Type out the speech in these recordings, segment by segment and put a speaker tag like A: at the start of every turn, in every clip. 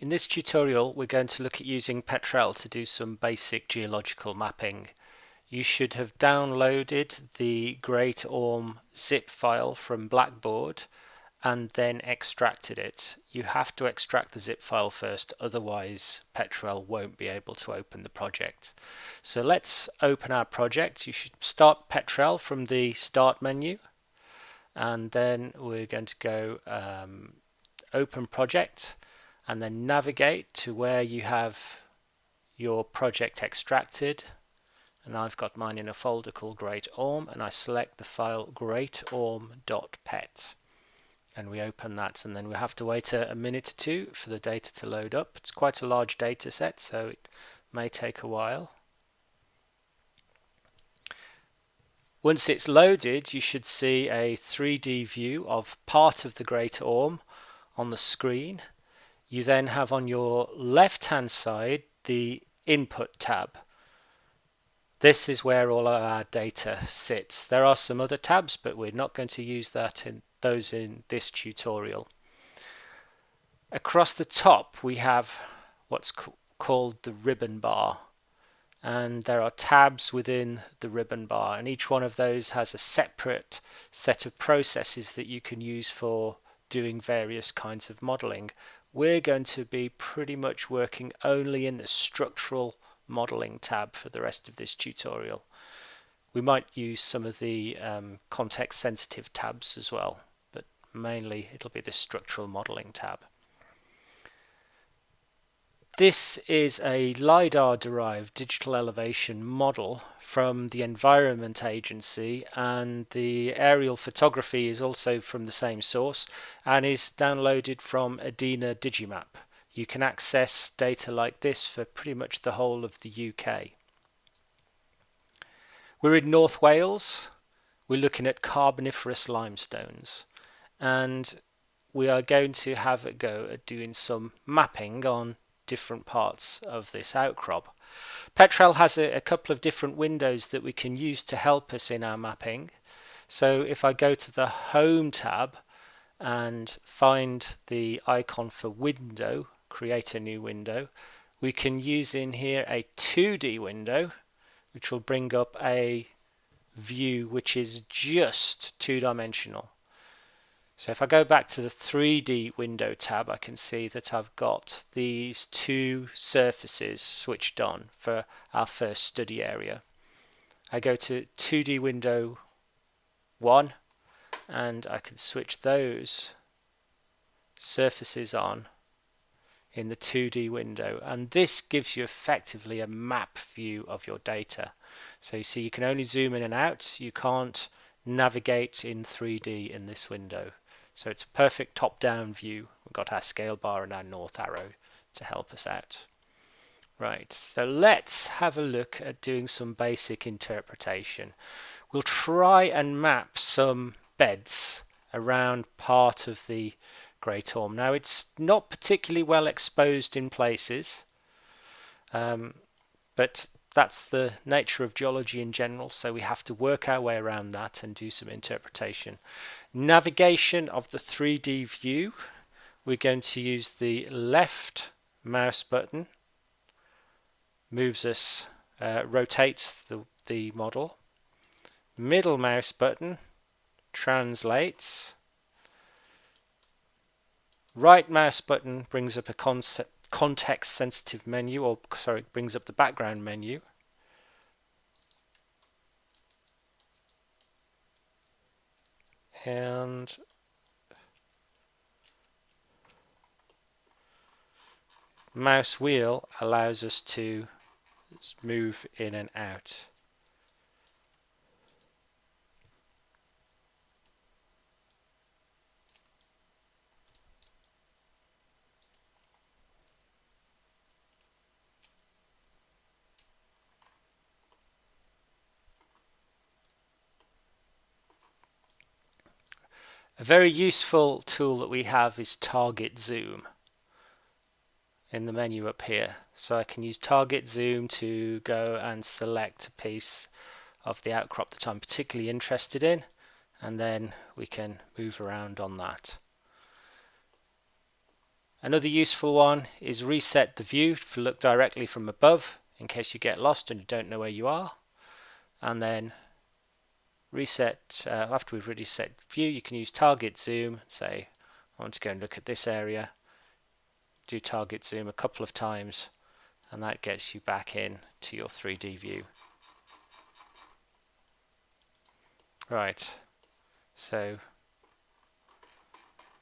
A: In this tutorial we're going to look at using Petrel to do some basic geological mapping. You should have downloaded the Great Orme zip file from Blackboard and then extracted it. You have to extract the zip file first, otherwise Petrel won't be able to open the project. So let's open our project. You should start Petrel from the Start menu, and then we're going to go Open Project, and then navigate to where you have your project extracted. And I've got mine in a folder called Great Orme, and I select the file greatorme.pet, and we open that, and then we have to wait a minute or two for the data to load up. It's quite a large data set, so it may take a while. Once it's loaded, you should see a 3D view of part of the Great Orme on the screen. You then have on your left hand side the Input tab. This is where all of our data sits. There are some other tabs, but we're not going to use those in this tutorial. Across the top we have what's called the ribbon bar, and there are tabs within the ribbon bar, and each one of those has a separate set of processes that you can use for doing various kinds of modeling. We're going to be pretty much working only in the structural modeling tab for the rest of this tutorial. We might use some of the context sensitive tabs as well, but mainly it'll be the structural modeling tab. This is a LiDAR derived digital elevation model from the Environment Agency, and the aerial photography is also from the same source and is downloaded from Adena Digimap. You can access data like this for pretty much the whole of the UK. We're in North Wales. We're looking at Carboniferous limestones, and we are going to have a go at doing some mapping on different parts of this outcrop. Petrel has a couple of different windows that we can use to help us in our mapping. So if I go to the Home tab and find the icon for window, create a new window, we can use in here a 2D window, which will bring up a view which is just two-dimensional. So if I go back to the 3D window tab, I can see that I've got these two surfaces switched on for our first study area. I go to 2D window 1 and I can switch those surfaces on in the 2D window, and this gives you effectively a map view of your data. So you see you can only zoom in and out, you can't navigate in 3D in this window. So it's a perfect top-down view. We've got our scale bar and our north arrow to help us out. Right, so let's have a look at doing some basic interpretation. We'll try and map some beds around part of the Great Orme. Now it's not particularly well exposed in places, but that's the nature of geology in general, so we have to work our way around that and do some interpretation. Navigation of the 3D view, we're going to use the left mouse button, moves us, rotates the model. Middle mouse button translates. Right mouse button brings up a context sensitive menu, or sorry, brings up the background menu. And mouse wheel allows us to move in and out. A very useful tool that we have is target zoom in the menu up here. So I can use target zoom to go and select a piece of the outcrop that I'm particularly interested in, and then we can move around on that. Another useful one is reset the view to look directly from above in case you get lost and you don't know where you are. And then reset, after we've reset view, you can use target zoom, say I want to go and look at this area, do target zoom a couple of times, and that gets you back in to your 3D view. Right, so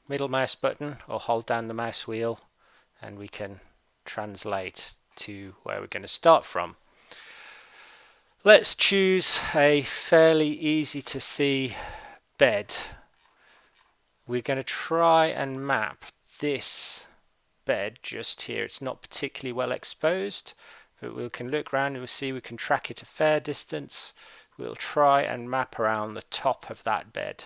A: middle mouse button or hold down the mouse wheel and we can translate to where we're going to start from. Let's choose a fairly easy to see bed. We're going to try and map this bed just here. It's not particularly well exposed, but we can look around and we'll see we can track it a fair distance. We'll try and map around the top of that bed.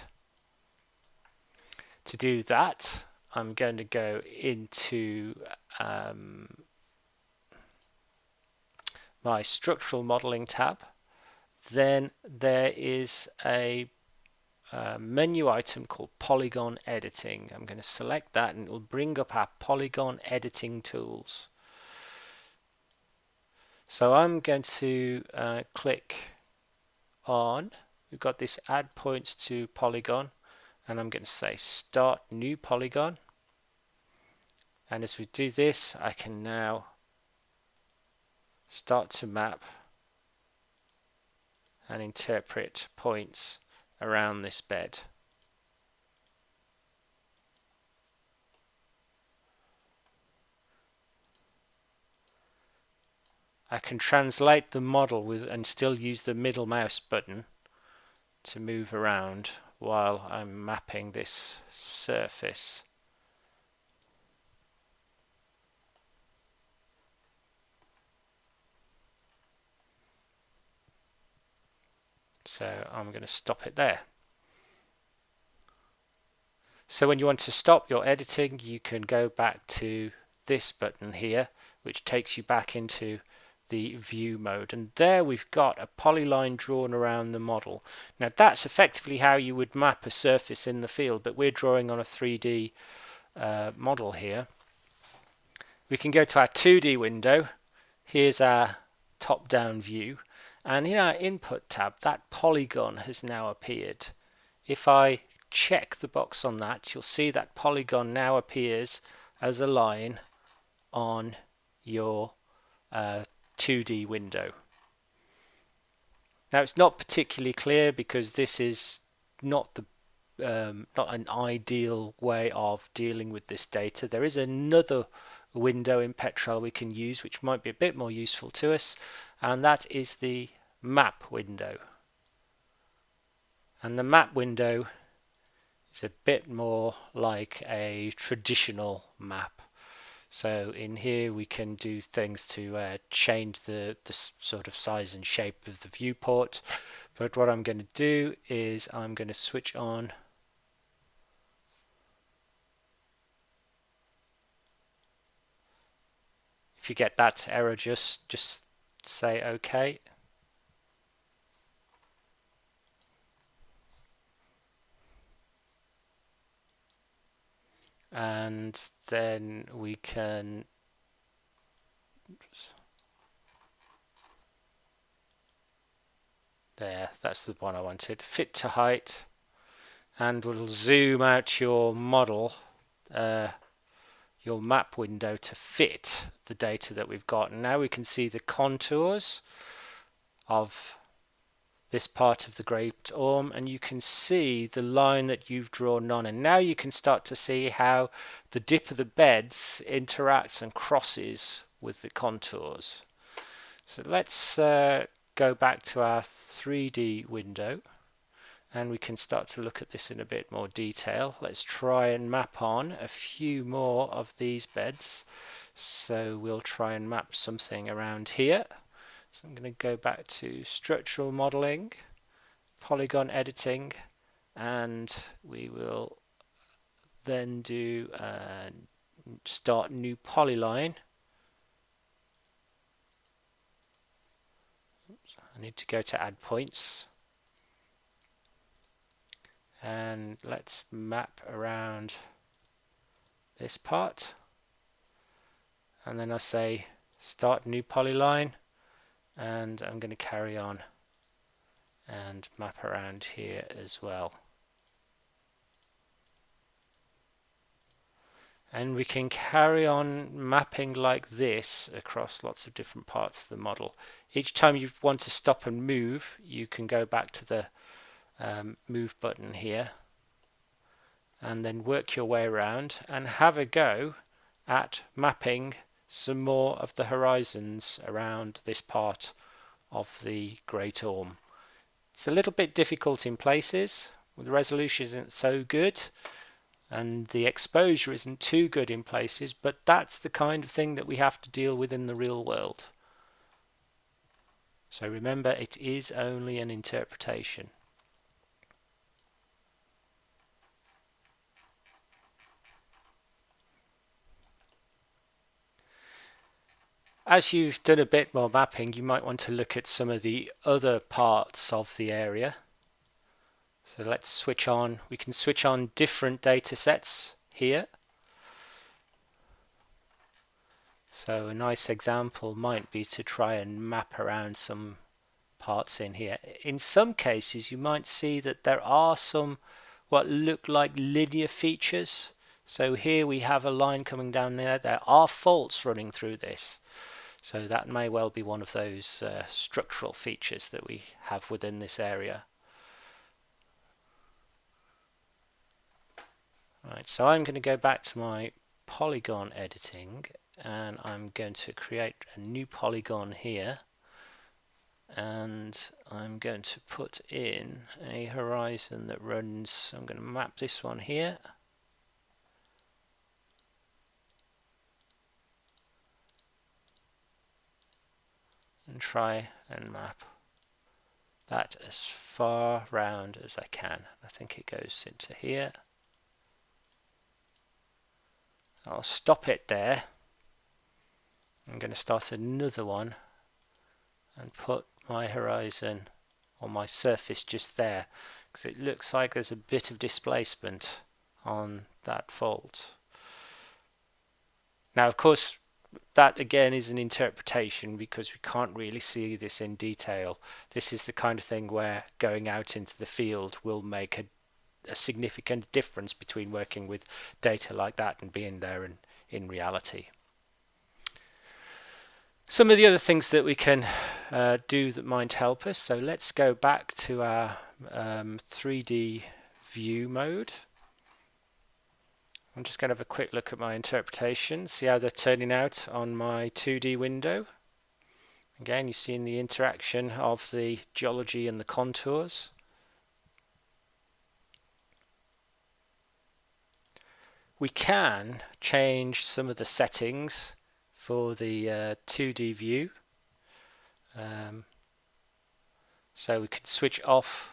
A: To do that, I'm going to go into my structural modeling tab. Then there is a menu item called polygon editing. I'm going to select that and it will bring up our polygon editing tools. So I'm going to click on, we've got this add points to polygon, and I'm going to say start new polygon. And as we do this, I can now start to map and interpret points around this bed. I can translate the model with and still use the middle mouse button to move around while I'm mapping this surface. So I'm going to stop it there. So when you want to stop your editing, you can go back to this button here, which takes you back into the view mode, and there we've got a polyline drawn around the model. Now that's effectively how you would map a surface in the field, but we're drawing on a 3D model here. We can go to our 2D window. Here's our top-down view, and in our input tab that polygon has now appeared. If I check the box on that, you'll see that polygon now appears as a line on your 2D window. Now it's not particularly clear because this is not the not an ideal way of dealing with this data. There is another window in Petrel we can use which might be a bit more useful to us, and that is the map window. And the map window is a bit more like a traditional map. So in here we can do things to change the sort of size and shape of the viewport. But what I'm going to do is I'm going to switch on if you get that error, just say OK. And then we can there, that's the one I wanted. Fit to height, and we'll zoom out your model, your map window to fit the data that we've got. And now we can see the contours of this part of the Great Orme, and you can see the line that you've drawn on, and now you can start to see how the dip of the beds interacts and crosses with the contours. So let's go back to our 3D window and we can start to look at this in a bit more detail. Let's try and map on a few more of these beds. So we'll try and map something around here. So I'm going to go back to structural modeling, polygon editing, and we will then do start new polyline. Oops, I need to go to add points, and let's map around this part. and then I say start new polyline, and I'm going to carry on and map around here as well. And we can carry on mapping like this across lots of different parts of the model. Each time you want to stop and move, you can go back to the move button here and then work your way around and have a go at mapping some more of the horizons around this part of the Great Orme. It's a little bit difficult in places. The resolution isn't so good and the exposure isn't too good in places, but that's the kind of thing that we have to deal with in the real world. So remember, it is only an interpretation. As you've done a bit more mapping, you might want to look at some of the other parts of the area. So let's switch on, we can switch on different data sets here. So a nice example might be to try and map around some parts in here. In some cases you might see that there are some what look like linear features. So here we have a line coming down there. There are faults running through this. So that may well be one of those structural features that we have within this area. Right, so I'm going to go back to my polygon editing and I'm going to create a new polygon here, and I'm going to put in a horizon that runs, I'm going to map this one here. And try and map that as far round as I can. I think it goes into here. I'll stop it there. I'm going to start another one and put my horizon or my surface just there, because it looks like there's a bit of displacement on that fault. Now of course that again is an interpretation because we can't really see this in detail. This is the kind of thing where going out into the field will make a significant difference between working with data like that and being there in reality. Some of the other things that we can do that might help us. So let's go back to our 3D view mode. I'm just going to have a quick look at my interpretation, see how they're turning out on my 2D window. Again, you're seeing the interaction of the geology and the contours. We can change some of the settings for the 2D view. So we can switch off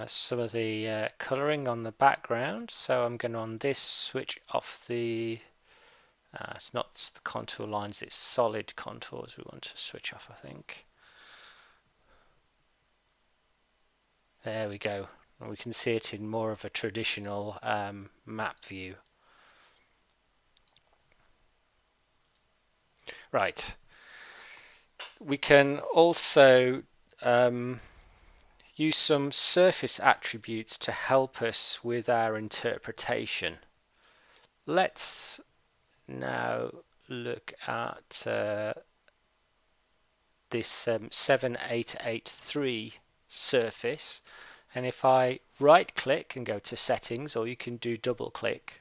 A: some of the colouring on the background. So I'm going to on this switch off the it's not the contour lines, it's solid contours we want to switch off, I think. There we go. And we can see it in more of a traditional map view. Right. We can also use some surface attributes to help us with our interpretation. Let's now look at this 7883 surface, and if I right click and go to settings, or you can do double click,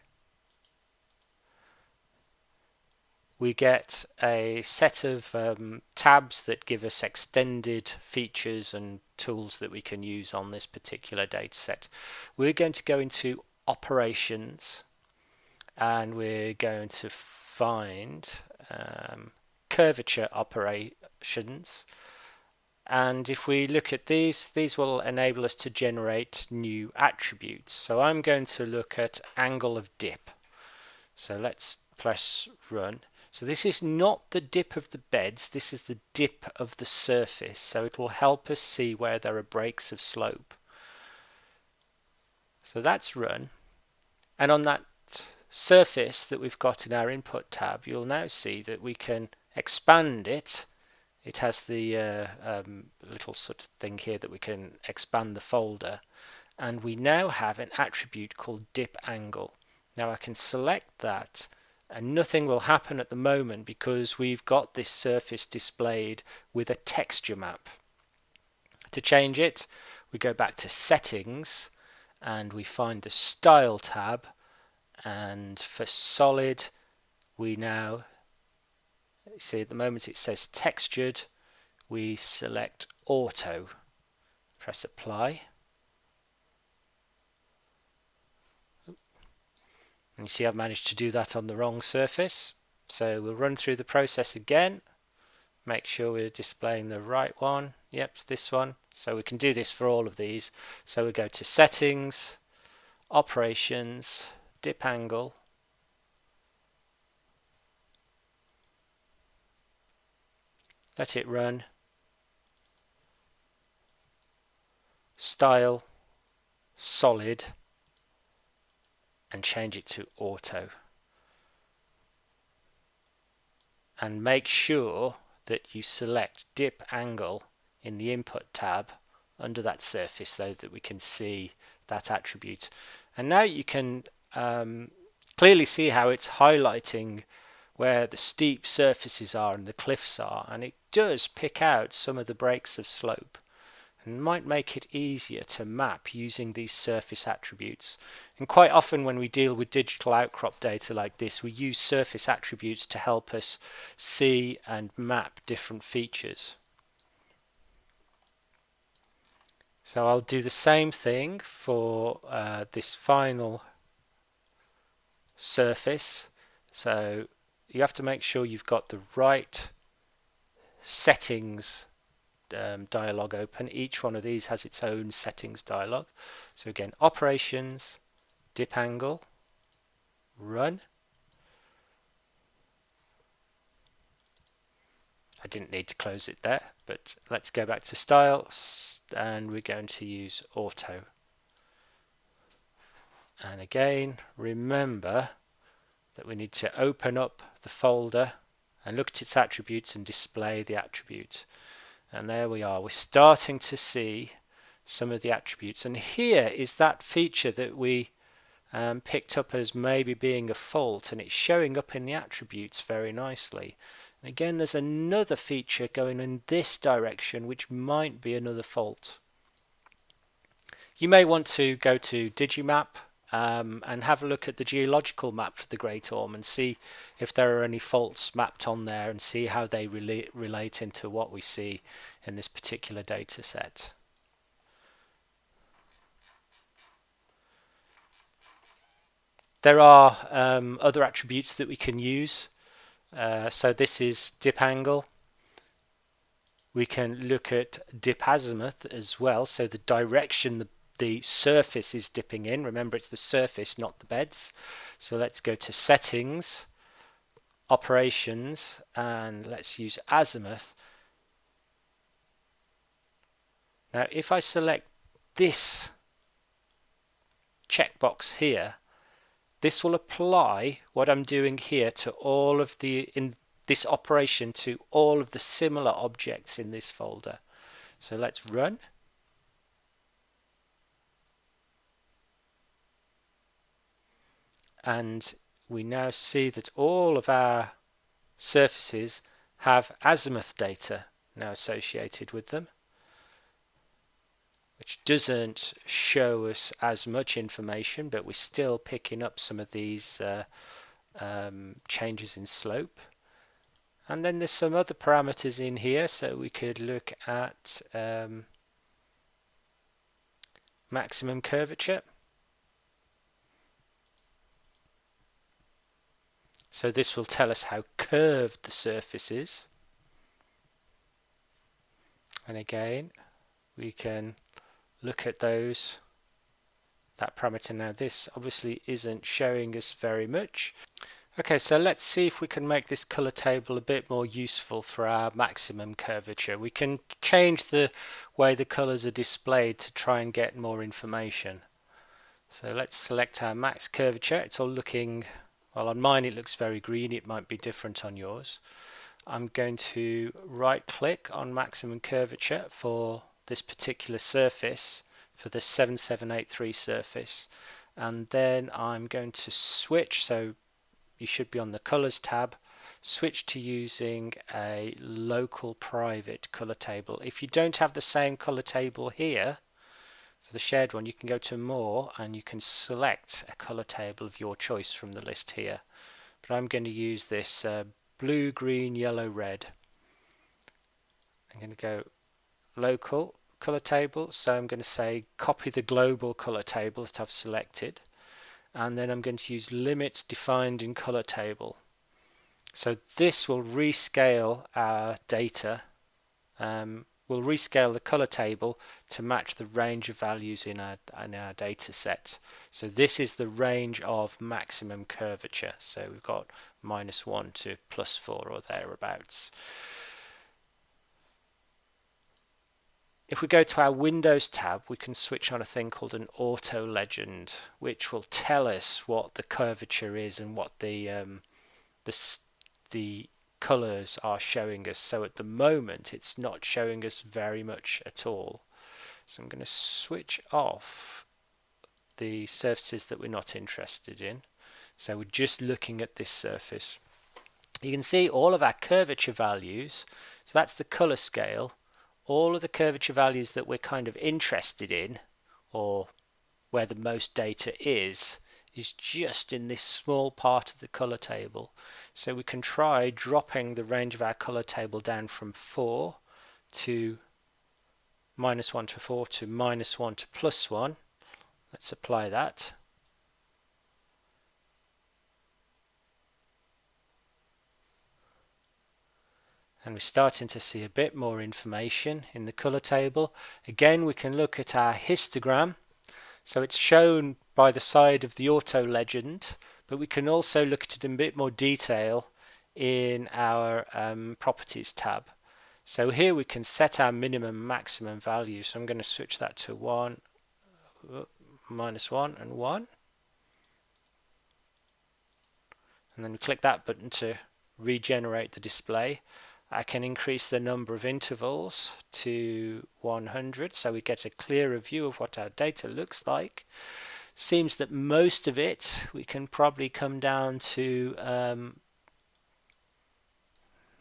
A: we get a set of tabs that give us extended features and tools that we can use on this particular data set. We're going to go into operations and we're going to find curvature operations, and if we look at these will enable us to generate new attributes. So I'm going to look at angle of dip. So let's press run. So this is not the dip of the beds, this is the dip of the surface, so it will help us see where there are breaks of slope. So that's run, and on that surface that we've got in our input tab, you'll now see that we can expand it. It has the little sort of thing here that we can expand the folder, and we now have an attribute called dip angle. Now I can select that and nothing will happen at the moment because we've got this surface displayed with a texture map. To change it, we go back to settings and we find the style tab, and for solid we now see at the moment it says textured. We select auto, press apply, and you see I've managed to do that on the wrong surface. So we'll run through the process again, make sure we're displaying the right one. Yep, it's this one. So we can do this for all of these. So we go to settings, operations, dip angle, let it run, style, solid, and change it to auto. And make sure that you select dip angle in the input tab under that surface so that we can see that attribute. And now you can clearly see how it's highlighting where the steep surfaces are and the cliffs are, and it does pick out some of the breaks of slope and might make it easier to map using these surface attributes. And quite often when we deal with digital outcrop data like this, we use surface attributes to help us see and map different features. So I'll do the same thing for this final surface. So you have to make sure you've got the right settings dialog open. Each one of these has its own settings dialog. So again, operations, dip angle, run. I didn't need to close it there, but let's go back to style and we're going to use auto. And again, remember that we need to open up the folder and look at its attributes and display the attribute. And there we are, we're starting to see some of the attributes, and here is that feature that we picked up as maybe being a fault, and it's showing up in the attributes very nicely. And again, there's another feature going in this direction which might be another fault. You may want to go to UGMap and have a look at the geological map for the Great Orme and see if there are any faults mapped on there and see how they relate into what we see in this particular data set. There are other attributes that we can use. So this is dip angle. We can look at dip azimuth as well, so the direction the surface is dipping in. Remember, it's the surface, not the beds. So let's go to settings, operations, and let's use azimuth. Now if I select this checkbox here, this will apply what I'm doing here to all of in this operation to all of the similar objects in this folder. So let's run. And we now see that all of our surfaces have azimuth data now associated with them, which doesn't show us as much information, but we're still picking up some of these changes in slope. And then there's some other parameters in here, so we could look at maximum curvature. So this will tell us how curved the surface is. And again, we can look at that parameter. Now this obviously isn't showing us very much. Okay, so let's see if we can make this color table a bit more useful for our maximum curvature. We can change the way the colors are displayed to try and get more information. So let's select our max curvature. It's all looking, well, on mine it looks very green. It might be different on yours. I'm going to right click on maximum curvature for this particular surface, for the 7783 surface, and then I'm going to switch, so you should be on the colors tab, switch to using a local private color table. If you don't have the same color table here for the shared one, you can go to more and you can select a color table of your choice from the list here. But I'm going to use this blue, green, yellow, red. I'm going to go local color table, so I'm going to say copy the global color table that I've selected, and then I'm going to use limits defined in color table. So this will rescale our data, will rescale the color table to match the range of values in our data set. So this is the range of maximum curvature. So we've got -1 to +4 or thereabouts. If we go to our Windows tab, we can switch on a thing called an auto legend, which will tell us what the curvature is and what the colors are showing us. So at the moment it's not showing us very much at all. So I'm going to switch off the surfaces that we're not interested in. So we're just looking at this surface. You can see all of our curvature values, so that's the color scale. All of the curvature values that we're kind of interested in, or where the most data is just in this small part of the color table. So we can try dropping the range of our color table down from 4 to -1 to 4 to -1 to +1. Let's apply that. And we're starting to see a bit more information in the color table. Again, we can look at our histogram. So it's shown by the side of the auto legend, but we can also look at it in a bit more detail in our properties tab. So here we can set our minimum and maximum value. So I'm going to switch that to 1, -1 and 1. And then we click that button to regenerate the display. I can increase the number of intervals to 100 so we get a clearer view of what our data looks like. Seems that most of it we can probably come down to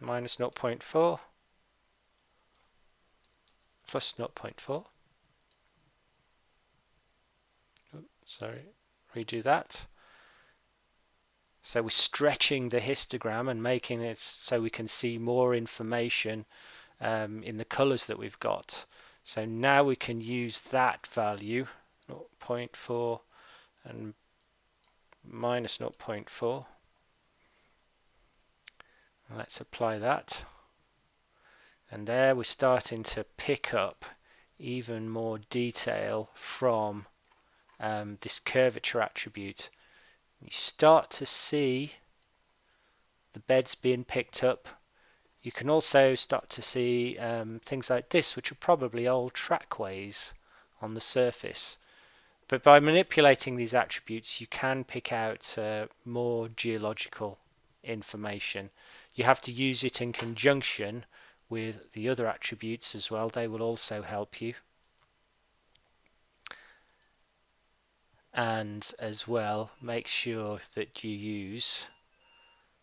A: -0.4 plus 0.4. Sorry, redo that. So we're stretching the histogram and making it so we can see more information in the colors that we've got. So now we can use that value, 0.4 and -0.4. Let's apply that. And there we're starting to pick up even more detail from this curvature attribute. You start to see the beds being picked up. You can also start to see things like this, which are probably old trackways on the surface. But by manipulating these attributes, you can pick out more geological information. You have to use it in conjunction with the other attributes as well. They will also help you. And as well, make sure that you use,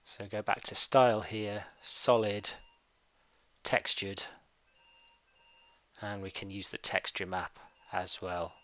A: so go back to style here, solid, textured, and we can use the texture map as well.